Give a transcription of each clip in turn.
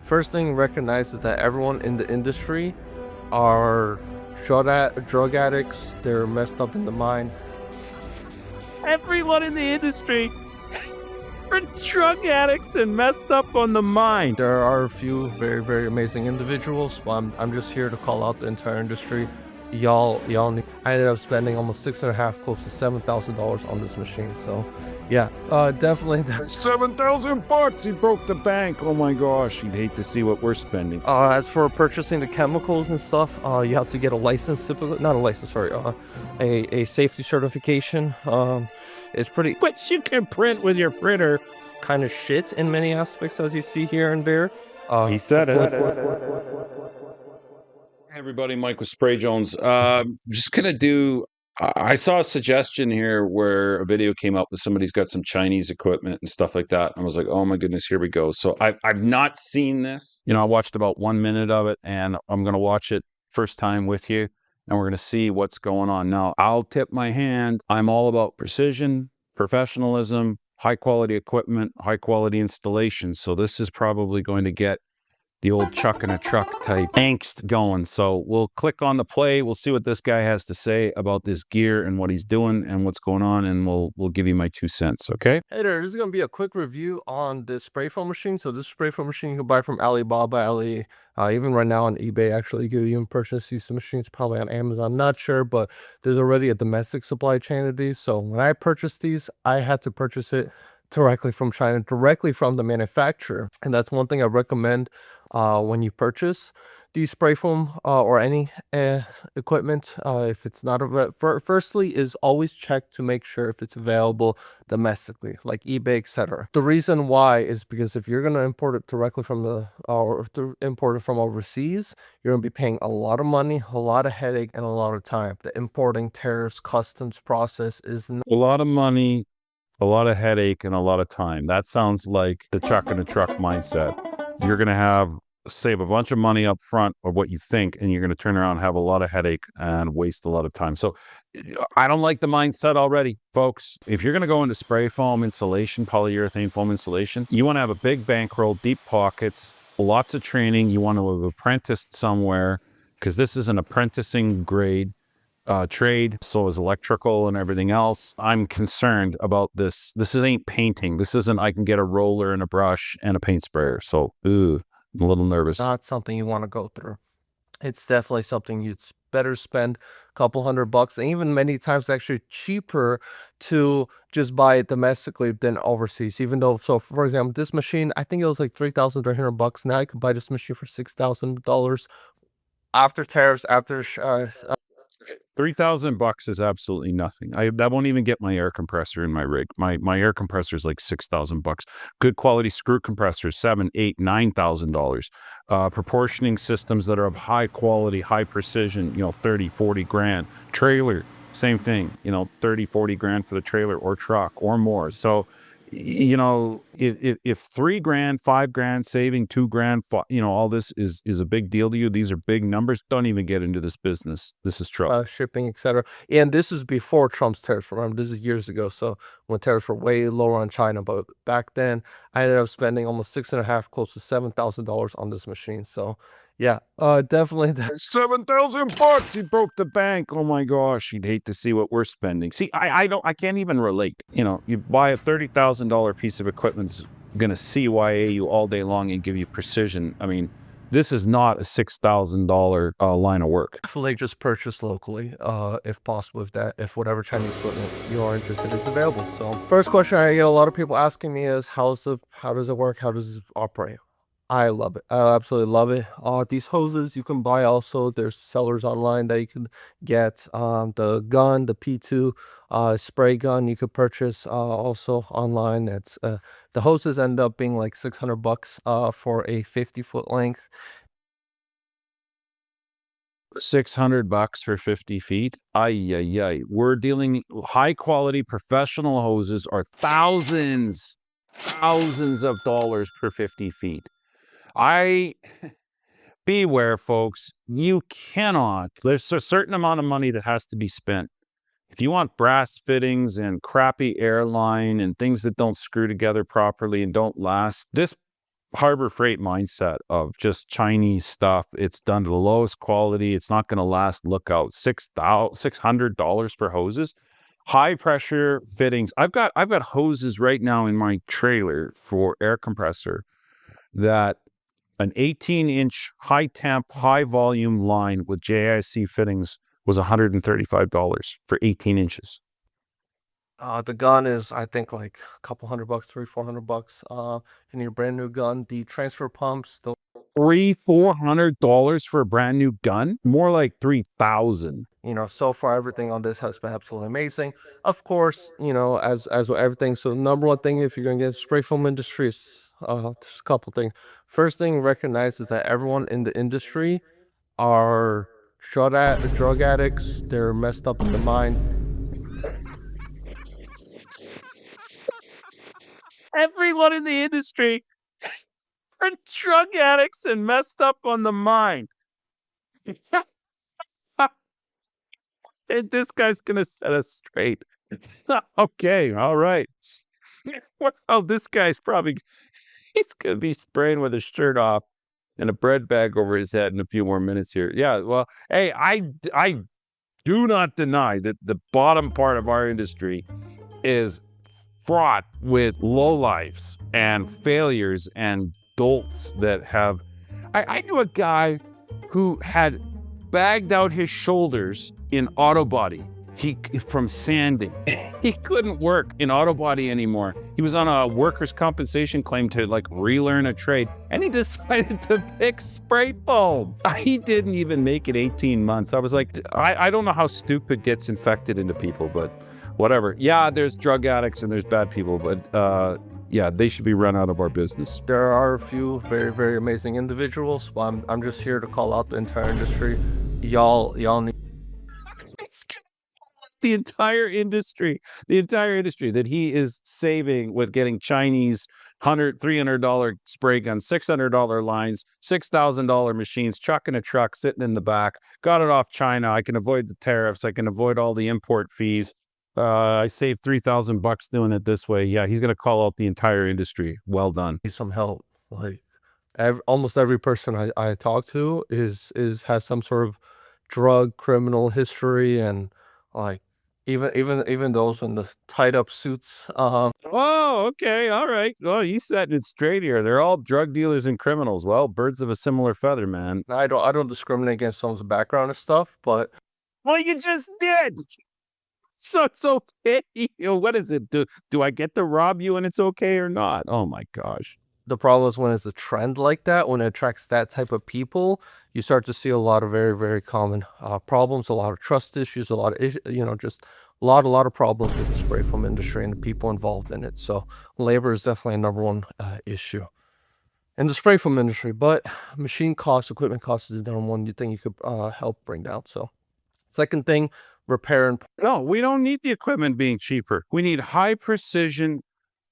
First thing recognize is that everyone in the industry are drug addicts. They're messed up in the mind. Everyone in the industry are drug addicts and messed up on the mind. There are a few very, very amazing individuals, but I'm just here to call out the entire industry. Y'all need. I ended up spending almost $6.5, close to $7,000 on this machine. So, yeah, definitely. $7,000. He broke the bank. Oh my gosh, you'd hate to see what we're spending. As for purchasing the chemicals and stuff, you have to get a license, typically. Not a license, sorry. A safety certification. It's pretty, Which you can print with your printer. kind of shit in many aspects, as you see here and there. He said it. Hey everybody, Mike with Spray Jones. Just gonna do. I saw a suggestion here where a video came up with somebody's got some Chinese equipment and stuff like that. I was like, oh my goodness, here we go. So I've not seen this. You know, I watched about 1 minute of it, and I'm gonna watch it first time with you, and we're gonna see what's going on. Now, I'll tip my hand. I'm all about precision, professionalism, high quality equipment, high quality installation. So this is probably going to get the old chuck in a truck type angst going. So we'll click on the play. We'll see what this guy has to say about this gear and what he's doing and what's going on, and we'll give you my 2 cents, okay? Hey there, this is going to be a quick review on this spray foam machine. So this spray foam machine you can buy from Alibaba, even right now on eBay. Actually, you can even purchase these machines probably on Amazon, not sure, but there's already a domestic supply chain of these. So when I purchased these, I had to purchase it directly from China, directly from the manufacturer. And that's one thing I recommend when you purchase these spray foam or any equipment. If it's not firstly is always check to make sure if it's available domestically, like eBay, etc. The reason why is because if you're going to import it directly from import it from overseas, you're going to be paying a lot of money, a lot of headache, and a lot of time. The importing, tariffs, customs process is A lot of money, a lot of headache, and a lot of time. That sounds like the chuck in a truck mindset. You're going to save a bunch of money up front, or what you think, and you're going to turn around and have a lot of headache and waste a lot of time. So I don't like the mindset already, folks. If you're going to go into spray foam insulation, polyurethane foam insulation, you want to have a big bankroll, deep pockets, lots of training. You want to have apprenticed somewhere, because this is an apprenticing grade trade. So is electrical and everything else. I'm concerned about this. This ain't painting. This isn't, I can get a roller and a brush and a paint sprayer. So, I'm a little nervous. not something you want to go through. It's definitely something you'd better spend a couple $100, and even many times actually cheaper to just buy it domestically than overseas. Even though, so for example, this machine, I think it was like $3,300. Now you can buy this machine for $6,000 after tariffs, after $3,000 is absolutely nothing. That won't even get my air compressor in my rig. My air compressor is like $6,000. Good quality screw compressors, $7,000, $8,000, $9,000. Proportioning systems that are of high quality, high precision, 30, 40 grand. Trailer, same thing, 30, 40 grand for the trailer or truck or more. So, if 3 grand, 5 grand saving, 2 grand, all this is a big deal to you. These are big numbers. Don't even get into this business. This is trouble. shipping, etc. And this is before Trump's tariffs. Remember, this is years ago. So when tariffs were way lower on China, but back then I ended up spending almost $6.5, close to $7,000 on this machine. So yeah, definitely. $7,000. He broke the bank. Oh my gosh, you'd hate to see what we're spending. See, I can't even relate. You buy a $30,000 piece of equipment, it's gonna CYA you all day long and give you precision. I mean, this is not a $6,000 line of work. Definitely just purchase locally, if possible, if whatever Chinese equipment you are interested in is available. So first question I get a lot of people asking me is how does it work? How does it operate? I love it. I absolutely love it. These hoses you can buy also. There's sellers online that you can get. The gun, the P2 spray gun, you could purchase also online. It's the hoses end up being like $600 for a 50-foot length. $600 for 50 feet. Ay. We're dealing high quality professional hoses are thousands of dollars per 50 feet. Beware, folks. There's a certain amount of money that has to be spent. If you want brass fittings and crappy airline and things that don't screw together properly and don't last, this Harbor Freight mindset of just Chinese stuff. It's done to the lowest quality. It's not going to last. Look out, $600 for hoses, high pressure fittings. I've got hoses right now in my trailer for air compressor that an 18-inch high temp, high volume line with JIC fittings was $135 for 18 inches. The gun is, I think, like a couple $100, 300-400. You need a brand new gun. The transfer pumps, the $400 for a brand new gun? More like 3,000. so far everything on this has been absolutely amazing. Of course, as with everything. So the number one thing if you're gonna get spray foam industry is there's a couple things. First thing recognize is that everyone in the industry are drug addicts. They're messed up in the mind. Everyone in the industry are drug addicts and messed up on the mind. And this guy's gonna set us straight. Okay, all right. Well, this guy's he's gonna be spraying with his shirt off and a bread bag over his head in a few more minutes here. Yeah, well, hey, I do not deny that the bottom part of our industry is fraught with lowlifes and failures and dolts that have. I knew a guy who had bagged out his shoulders in auto body. From sanding. He couldn't work in auto body anymore. He was on a workers' compensation claim to like relearn a trade, and he decided to pick spray foam. He didn't even make it 18 months. I was like, I don't know how stupid gets infected into people, but whatever. Yeah, there's drug addicts and there's bad people, but yeah, they should be run out of our business. There are a few very, very amazing individuals, but I'm just here to call out the entire industry. Y'all need the entire industry that he is saving with getting Chinese $300 spray guns, $600 lines, $6,000 machines, chucking a truck, sitting in the back, got it off China. I can avoid the tariffs. I can avoid all the import fees. I saved $3,000 doing it this way. Yeah, he's going to call out the entire industry. Well done. some help. Like almost every person I talk to is has some sort of drug criminal history, and like even those in the tied up suits. Oh, okay. All right. Well, he's setting it straight here. They're all drug dealers and criminals. Well, birds of a similar feather, man. I don't discriminate against someone's background and stuff, but Well, you just did. So it's okay. What is it? Do I get to rob you and it's okay or not? Oh my gosh. the problem is when it's a trend like that, when it attracts that type of people, you start to see a lot of very, very common problems, a lot of trust issues, a lot of just a lot of problems with the spray foam industry and the people involved in it. So labor is definitely a number one issue in the spray foam industry. But machine costs, equipment costs is the number one thing you could help bring down. So second thing, repair and No, we don't need the equipment being cheaper. We need high precision,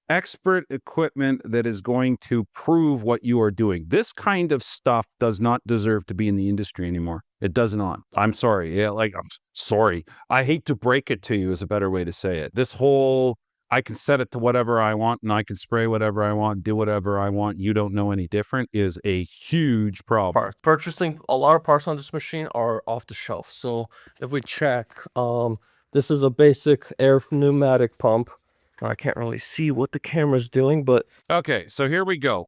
expert equipment that is going to prove what you are doing. This kind of stuff does not deserve to be in the industry anymore. It does not. I'm sorry. Yeah, I'm sorry. I hate to break it to you is a better way to say it. This whole I can set it to whatever I want and I can spray whatever I want, do whatever I want. You don't know any different is a huge problem. parts. Purchasing a lot of parts on this machine are off the shelf. So if we check, this is a basic air pneumatic pump. I can't really see what the camera's doing, but Okay, so here we go.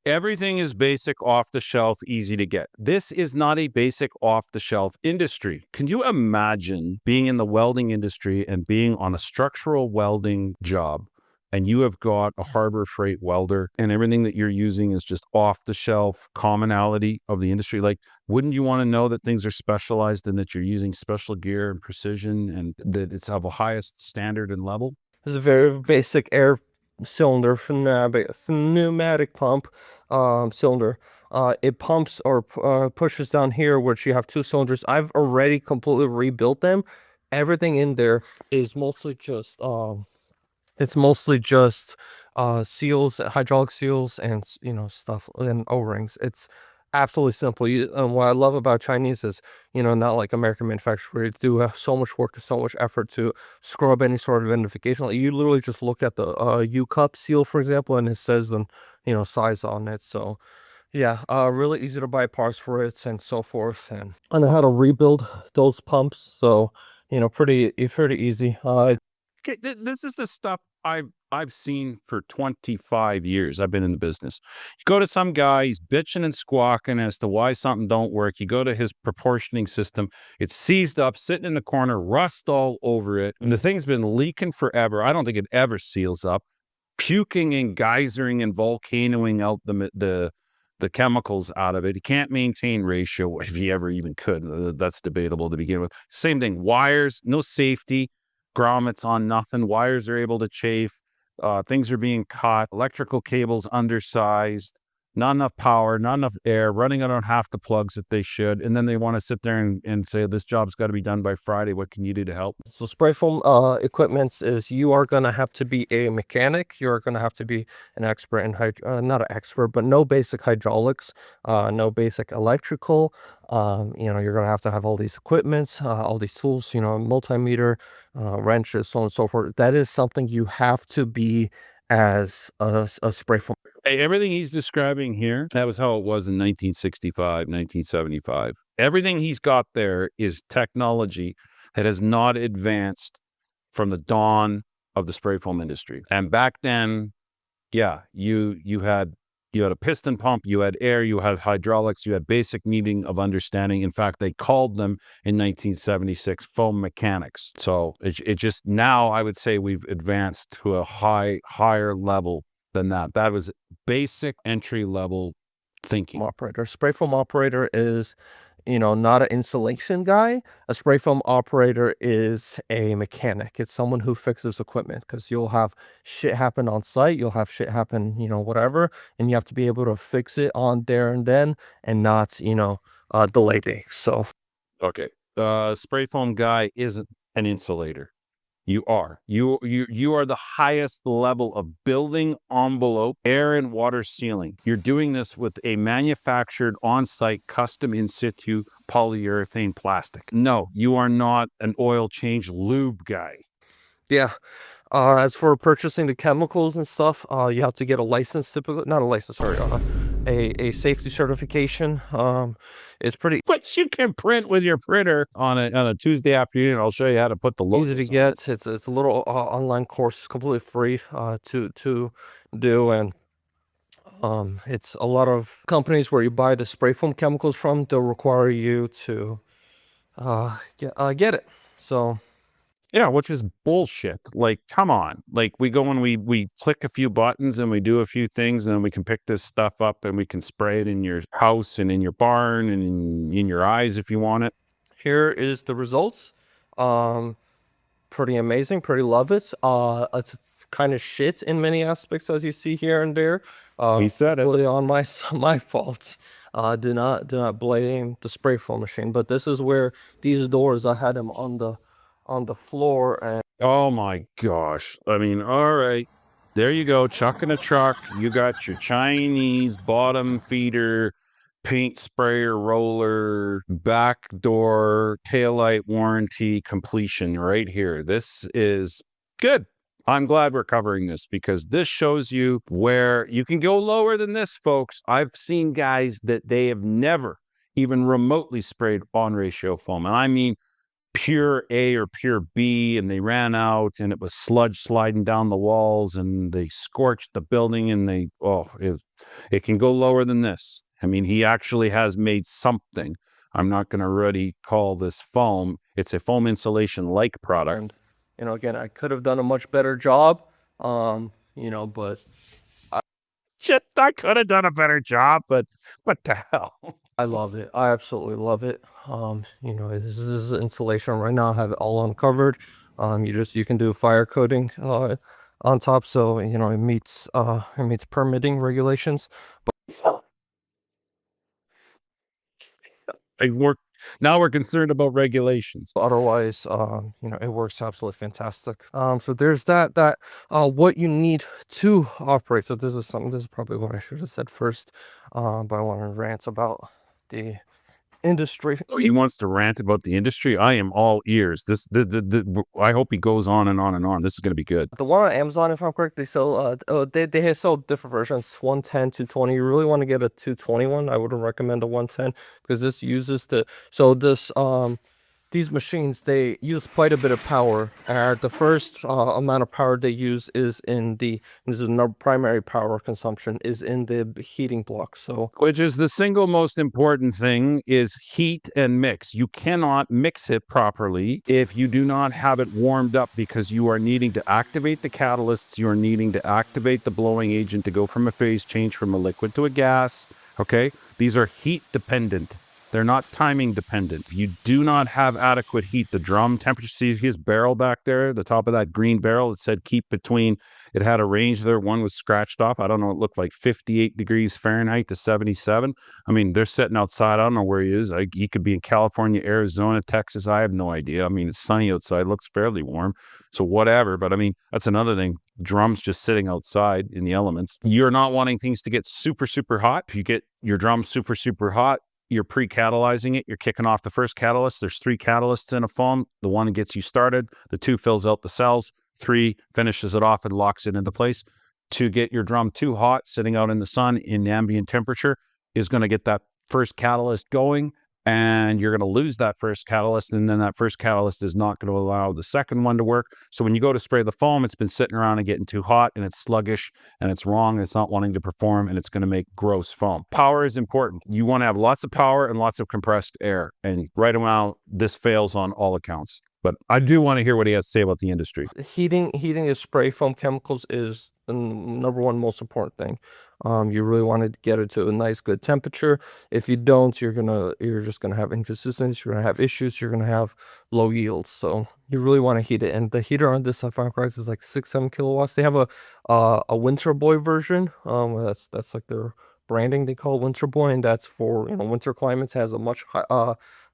Everything is basic, off the shelf, easy to get. This is not a basic, off the shelf industry. Can you imagine being in the welding industry and being on a structural welding job, and you have got a Harbor Freight welder and everything that you're using is just off the shelf commonality of the industry? Like, wouldn't you want to know that things are specialized and that you're using special gear and precision and that it's of a highest standard and level? this is a very basic air cylinder pneumatic pump cylinder. It pumps or pushes down here, which you have two cylinders. I've already completely rebuilt them. Everything in there is mostly just seals, hydraulic seals, and stuff and O-rings. It's absolutely simple. What I love about Chinese is, not like American manufacturers where you do have so much work and so much effort to scrub any sort of identification. Like, you literally just look at the U cup seal, for example, and it says the size on it. So yeah, really easy to buy parts for it and so forth, and I know how to rebuild those pumps. So pretty easy. Okay, this is the stuff I've seen for 25 years. I've been in the business. You go to some guy, he's bitching and squawking as to why something don't work. You go to his proportioning system, it's seized up, sitting in the corner, rust all over it, and the thing's been leaking forever. I don't think it ever seals up, puking and geysering and volcanoing out the chemicals out of it. He can't maintain ratio if he ever even could. That's debatable to begin with. Same thing, wires, no safety, grommets on nothing. Wires are able to chafe. Things are being caught. Electrical cables undersized. Not enough power, not enough air, running out on half the plugs that they should. And then they want to sit there and say, this job's got to be done by Friday. What can you do to help? So spray foam equipment is, you are gonna have to be a mechanic. You're gonna have to be an expert in not an expert, but no basic hydraulics, no basic electrical. You're gonna have to have all these equipments, all these tools, multimeter, wrenches, so on and so forth. That is something you have to be as a spray foam. Hey, everything he's describing here, that was how it was in 1965, 1975. Everything he's got there is technology that has not advanced from the dawn of the spray foam industry. And back then, yeah, you had a piston pump, you had air, you had hydraulics, you had basic needing of understanding. In fact, they called them in 1976 foam mechanics. So it just, now I would say we've advanced to a higher level than that. That was basic entry level thinking. Operator. Spray foam operator is, not an insulation guy. A spray foam operator is a mechanic. It's someone who fixes equipment, because you'll have shit happen on site. You'll have shit happen, whatever, and you have to be able to fix it on there and then, and not, delay things. So Okay. Spray foam guy isn't an insulator. You are. You are the highest level of building envelope, air and water sealing. You're doing this with a manufactured on-site custom in situ polyurethane plastic. No, you are not an oil change lube guy. yeah. As for purchasing the chemicals and stuff, you have to get a license, typically. Not a license, sorry. A safety certification. It's pretty But you can print with your printer on a Tuesday afternoon. I'll show you how to put the logos easy to on it. get. It's a little online course, completely free to do, and it's a lot of companies where you buy the spray foam chemicals from. They'll require you to get it. So Yeah, which is bullshit. Like, come on. Like, we go and we click a few buttons and we do a few things, and then we can pick this stuff up and we can spray it in your house and in your barn and in your eyes if you want it. here is the results. Pretty amazing. Pretty love it. It's kind of shit in many aspects, as you see here and there. He said it. Really on my fault. Do not blame the spray foam machine, but this is where these doors, I had them on the floor, and Oh my gosh. I mean, all right. There you go. Chuck in a truck. You got your Chinese bottom feeder, paint sprayer roller, back door, taillight warranty completion right here. This is good. I'm glad we're covering this, because this shows you where you can go lower than this, folks. I've seen guys that they have never even remotely sprayed on ratio foam. And I mean, pure A or pure B, and they ran out and it was sludge sliding down the walls and they scorched the building, and it can go lower than this. I mean, he actually has made something. I'm not going to really call this foam. It's a foam insulation like product. again, I could have done a much better job. But Shit, I could have done a better job, but what the hell? I love it. I absolutely love it. This is insulation right now. I have it all uncovered. You can do fire coating on top, so it meets permitting regulations. I worked Now we're concerned about regulations. Otherwise, you know, it works absolutely fantastic. So there's that. What you need to operate. So this is probably what I should have said first. But I want to rant about the industry. Oh, he wants to rant about the industry. I am all ears. I hope he goes on and on and on. This is going to be good. The one on Amazon, if I'm correct, they sell they sell different versions, 110, 220. You really want to get a 221. I wouldn't recommend a 110 because this uses these machines, they use quite a bit of power. The first amount of power they use is this is the primary power consumption is in the heating block. So Which is the single most important thing is heat and mix. You cannot mix it properly if you do not have it warmed up, because you are needing to activate the catalysts. You are needing to activate the blowing agent to go from a phase change from a liquid to a gas. Okay. These are heat dependent. They're not timing dependent. If you do not have adequate heat, the drum temperature, see his barrel back there, the top of that green barrel, it said keep between, it had a range there. One was scratched off. I don't know. It looked like 58 degrees Fahrenheit to 77. I mean, they're sitting outside. I don't know where he is. He could be in California, Arizona, Texas. I have no idea. I mean, it's sunny outside. Looks fairly warm. So whatever. But I mean, that's another thing. Drums just sitting outside in the elements. You're not wanting things to get super, super hot. If you get your drum super, super hot, you're pre-catalyzing it. You're kicking off the first catalyst. There's 3 catalysts in a foam. The 1 gets you started. The 2 fills out the cells. 3 finishes it off and locks it into place. To get your drum too hot, sitting out in the sun in ambient temperature, is going to get that first catalyst going, and you're going to lose that first catalyst, and then that first catalyst is not going to allow the second one to work. So when you go to spray the foam, it's been sitting around and getting too hot, and it's sluggish, and it's wrong, and it's not wanting to perform, and it's going to make gross foam. Power is important. You want to have lots of power and lots of compressed air, and right around this fails on all accounts. But I do want to hear what he has to say about the industry. heating is spray foam chemicals is the number one most important thing. You really want to get it to a nice good temperature. If you don't, you're just gonna have inconsistencies, you're gonna have issues, you're gonna have low yields. So you really want to heat it. And the heater on this, if I'm correct, is like 6-7 kilowatts. They have a Winter Boy version. That's like their branding, they call it Winter Boy, and that's for, you know, winter climates. Has a much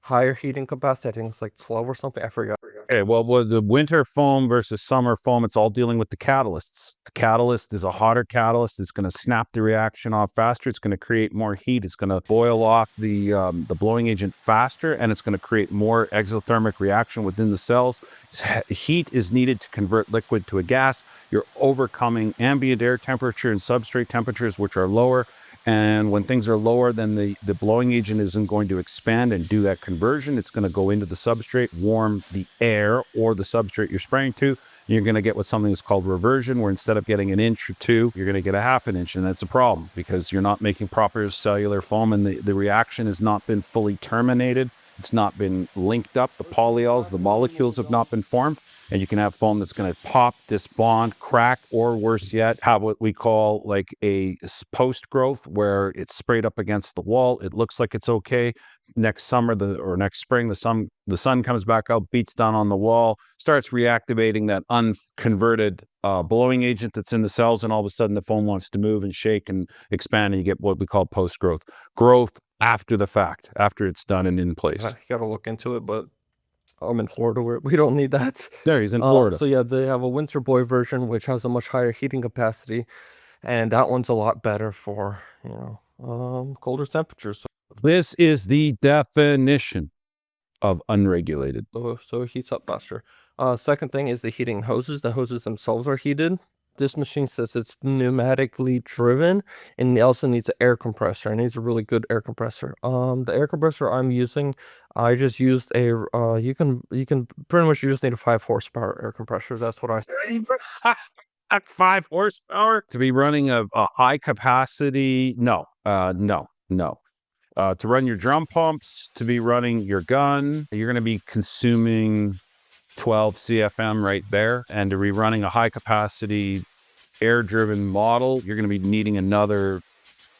higher heating capacity. I think it's like 12 or something. I forgot. Okay, well, with the winter foam versus summer foam, it's all dealing with the catalysts. The catalyst is a hotter catalyst. It's going to snap the reaction off faster. It's going to create more heat. It's going to boil off the blowing agent faster, and it's going to create more exothermic reaction within the cells. Heat is needed to convert liquid to a gas. You're overcoming ambient air temperature and substrate temperatures, which are lower. And when things are lower, then the blowing agent isn't going to expand and do that conversion. It's going to go into the substrate, warm the air or the substrate you're spraying to. You're going to get what something is called reversion, where instead of getting 1 inch or 2, you're going to get 1/2 inch. And that's a problem because you're not making proper cellular foam, and the reaction has not been fully terminated. It's not been linked up. The polyols, the molecules have not been formed. And you can have foam that's going to pop, disbond, crack, or worse yet, have what we call like a post growth, where it's sprayed up against the wall. It looks like it's okay. Next summer or next spring, the sun comes back out, beats down on the wall, starts reactivating that unconverted blowing agent that's in the cells, and all of a sudden the foam wants to move and shake and expand, and you get what we call post growth. Growth after the fact, after it's done and in place. You gotta look into it, but I'm in Florida where we don't need that. There, he's in Florida. So yeah, they have a Winter Boy version which has a much higher heating capacity, and that one's a lot better for, you know, colder temperatures. This is the definition of unregulated. So it heats up faster. Second thing is the heating hoses. The hoses themselves are heated. This machine says it's pneumatically driven, and it also needs an air compressor. It needs a really good air compressor. The air compressor I'm using, I just used a you can pretty much, you just need a 5 horsepower air compressor. That's what I At 5 horsepower to be running a high capacity. No. To run your drum pumps, to be running your gun, you're going to be consuming 12 CFM right there. And to be running a high capacity air driven model, you're going to be needing another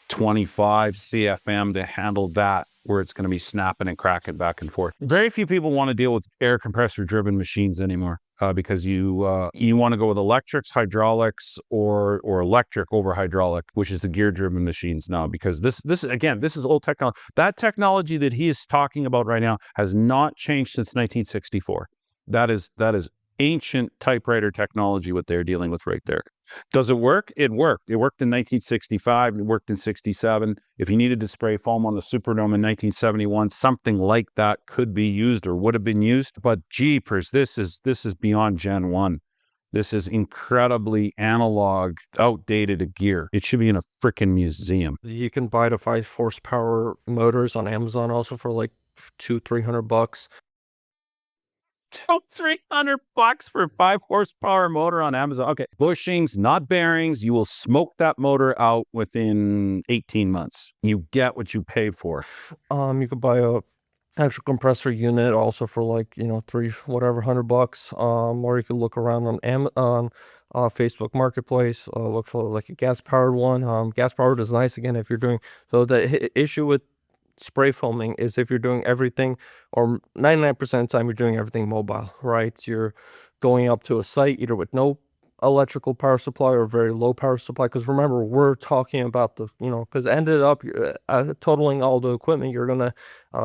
25 CFM to handle that, where it's going to be snapping and cracking back and forth. Very few people want to deal with air compressor driven machines anymore. because you want to go with electrics, hydraulics, or electric over hydraulic, which is the gear-driven machines now. Because this is old technology. That technology that he is talking about right now has not changed since 1964. That is ancient typewriter technology, what they're dealing with right there. Does it work? It worked. It worked in 1965. It worked in 67. If you needed to spray foam on the Superdome in 1971, something like that could be used or would have been used. But jeepers, this is beyond Gen 1. This is incredibly analog, outdated gear. It should be in a freaking museum. You can buy the 5 horsepower motors on Amazon also for like $200-300. $300 for a 5 horsepower motor on Amazon. Okay. Bushings, not bearings. You will smoke that motor out within 18 months. You get what you pay for. You could buy a actual compressor unit also for like, $300. Or you could look around on Facebook Marketplace, look for like a gas powered one. Gas powered is nice again if you're doing, so the issue with spray foaming is if you're doing everything, or 99% of the time you're doing everything mobile, right? You're going up to a site either with no electrical power supply or very low power supply, because remember, we're talking about the, because ended up totaling all the equipment, you're gonna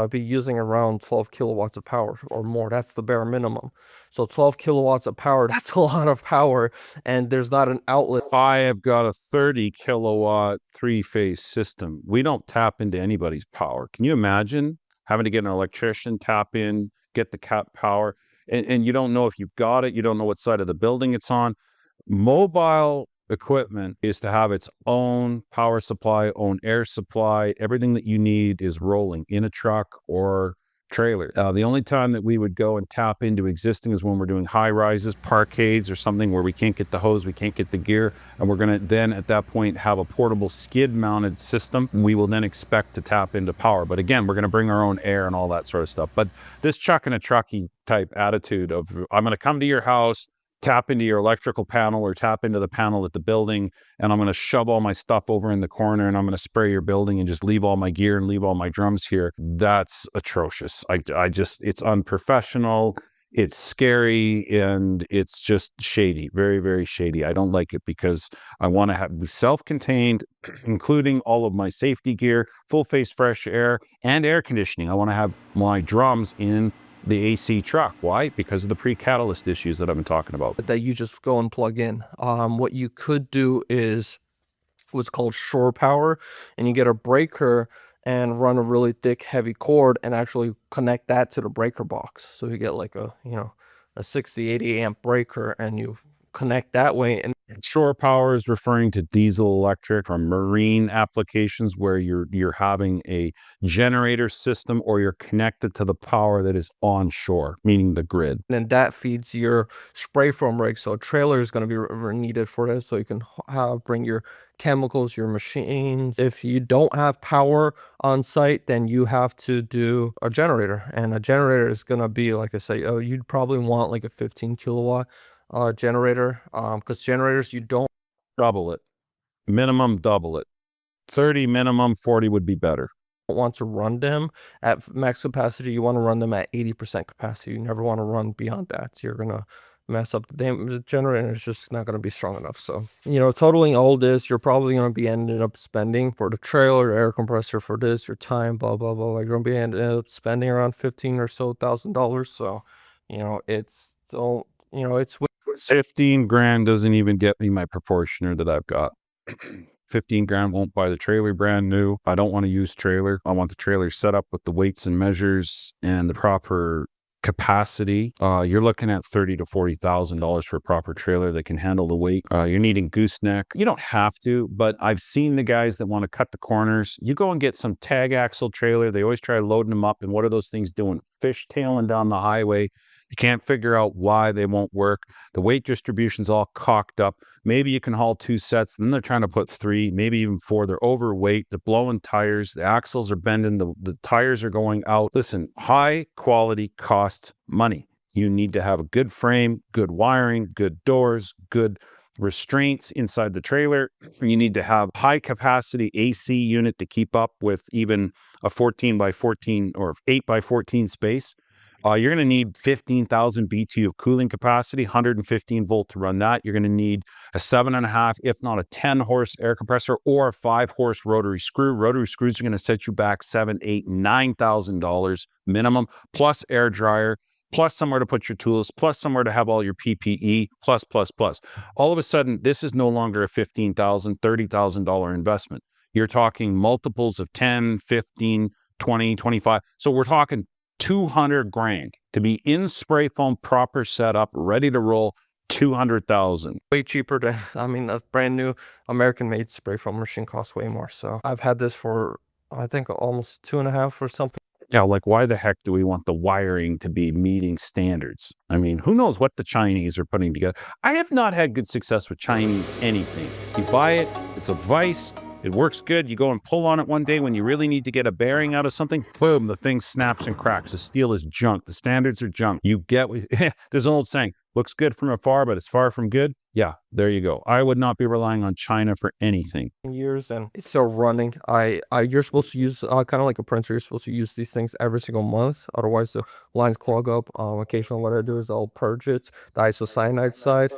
be using around 12 kilowatts of power or more. That's the bare minimum. So 12 kilowatts of power, that's a lot of power, and there's not an outlet. I have got a 30 kilowatt 3-phase system. We don't tap into anybody's power. Can you imagine having to get an electrician, tap in, get the cap power, and you don't know if you've got it, you don't know what side of the building it's on. Mobile equipment is to have its own power supply, own air supply. Everything that you need is rolling in a truck or trailer. The only time that we would go and tap into existing is when we're doing high rises, parkades, or something where we can't get the hose, we can't get the gear, and we're going to then at that point have a portable skid mounted system. We will then expect to tap into power. But again, we're going to bring our own air and all that sort of stuff. But this chuck and a trucky type attitude of, I'm going to come to your house, tap into your electrical panel or tap into the panel at the building, and I'm going to shove all my stuff over in the corner and I'm going to spray your building and just leave all my gear and leave all my drums here. That's atrocious. I just, it's unprofessional. It's scary, and it's just shady, very, very shady. I don't like it because I want to be self-contained, including all of my safety gear, full face fresh air, and air conditioning. I want to have my drums in the AC truck. Why? Because of the pre-catalyst issues that I've been talking about. That you just go and plug in. What you could do is what's called shore power, and you get a breaker and run a really thick, heavy cord and actually connect that to the breaker box. So you get like a 60-80 amp breaker, and you connect that way. And shore power is referring to diesel, electric, or marine applications where you're having a generator system or you're connected to the power that is onshore, meaning the grid. And that feeds your spray foam rig. So a trailer is going to be needed for this, so you can bring your chemicals, your machines. If you don't have power on site, then you have to do a generator, and a generator is going to be, like I say, you'd probably want like a 15 kilowatt generator, because generators, you don't Double it. Minimum double it. 30 minimum, 40 would be better. want to run them at max capacity. You want to run them at 80% capacity. You never want to run beyond that. You're going to mess up the generator. Is just not going to be strong enough. So, totaling all this, you're probably going to be ending up spending for the trailer, air compressor, for this, your time, blah, blah, blah. You're going to be ending up spending around $15,000 or so. So, it's, so, it's 15 grand doesn't even get me my proportioner that I've got. 15 grand won't buy the trailer brand new. I don't want to use trailer. I want the trailer set up with the weights and measures and the proper capacity. You're looking at $30,000 to $40,000 for a proper trailer that can handle the weight. You're needing gooseneck. You don't have to, but I've seen the guys that want to cut the corners. You go and get some tag axle trailer. They always try loading them up, and what are those things doing? Fishtailing down the highway. You can't figure out why they won't work. The weight distribution's all cocked up. Maybe you can haul 2 sets, then they're trying to put 3, maybe even 4. They're overweight. They're blowing tires. The axles are bending. The tires are going out. Listen, high quality costs money. You need to have a good frame, good wiring, good doors, good restraints inside the trailer. You need to have high capacity AC unit to keep up with even a 14 by 14 or 8 by 14 space. You're going to need 15,000 BTU of cooling capacity, 115 volt to run that. You're going to need a 7.5, if not a 10 horse air compressor or a 5 horse rotary screw. Rotary screws are going to set you back $7,000, $8,000, $9,000 minimum, plus air dryer, plus somewhere to put your tools, plus somewhere to have all your PPE, plus. All of a sudden, this is no longer a $15,000, $30,000 investment. You're talking multiples of 10, 15, 20, 25. So we're talking 200 grand to be in spray foam, proper setup, ready to roll. 200,000. Way cheaper to, I mean, a brand new American made spray foam machine costs way more. So I've had this for, I think, almost 2.5 or something. Yeah, like why the heck do we want the wiring to be meeting standards? I mean, who knows what the Chinese are putting together? I have not had good success with Chinese anything. You buy it, it's a vice, it works good. You go and pull on it one day when you really need to get a bearing out of something, boom, the thing snaps and cracks. The steel is junk. The standards are junk. You get, there's an old saying, looks good from afar, but it's far from good. Yeah, there you go. I would not be relying on China for anything. Years and it's still running. You're supposed to use kind of like a printer. You're supposed to use these things every single month. Otherwise, the lines clog up. Occasionally, what I do is I'll purge it, the isocyanide side,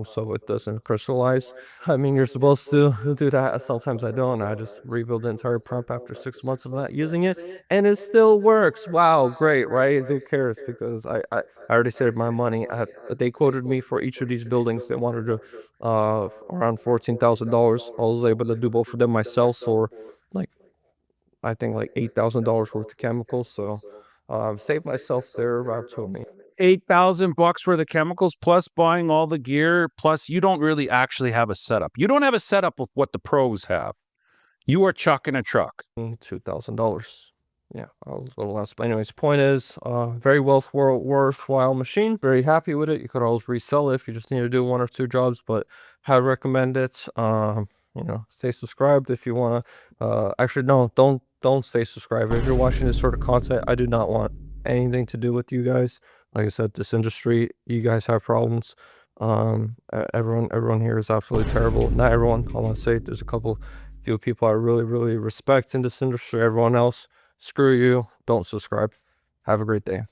so it doesn't crystallize. I mean, you're supposed to do that. Sometimes I don't. I just rebuild the entire pump after 6 months of not using it, and it still works. Wow, great, right? Who cares? Because I already saved my money. They quoted me for each of these buildings. They wanted to around $14,000. I was able to do both of them myself for like, I think like $8,000 worth of chemicals. So I've saved myself there about 20. $8,000 worth of chemicals, plus buying all the gear, plus you don't really actually have a setup. You don't have a setup with what the pros have. You are chucking a truck. $2,000. Yeah, a little less. But anyways, point is, very worthwhile machine. Very happy with it. You could always resell it if you just need to do 1 or 2 jobs, but I recommend it. Stay subscribed if you want to. Actually, no, don't stay subscribed. If you're watching this sort of content, I do not want anything to do with you guys. Like I said, this industry, you guys have problems. Everyone here is absolutely terrible. Not everyone. I want to say there's a few people I really respect in this industry. Everyone else, screw you. Don't subscribe. Have a great day.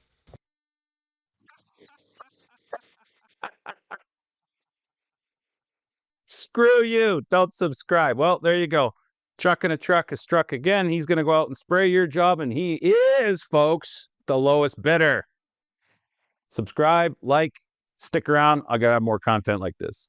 Screw you. Don't subscribe. Well, there you go. Chucking a truck has struck again. He's going to go out and spray your job, and he is, folks, the lowest bidder. Subscribe, like, stick around. I got to have more content like this.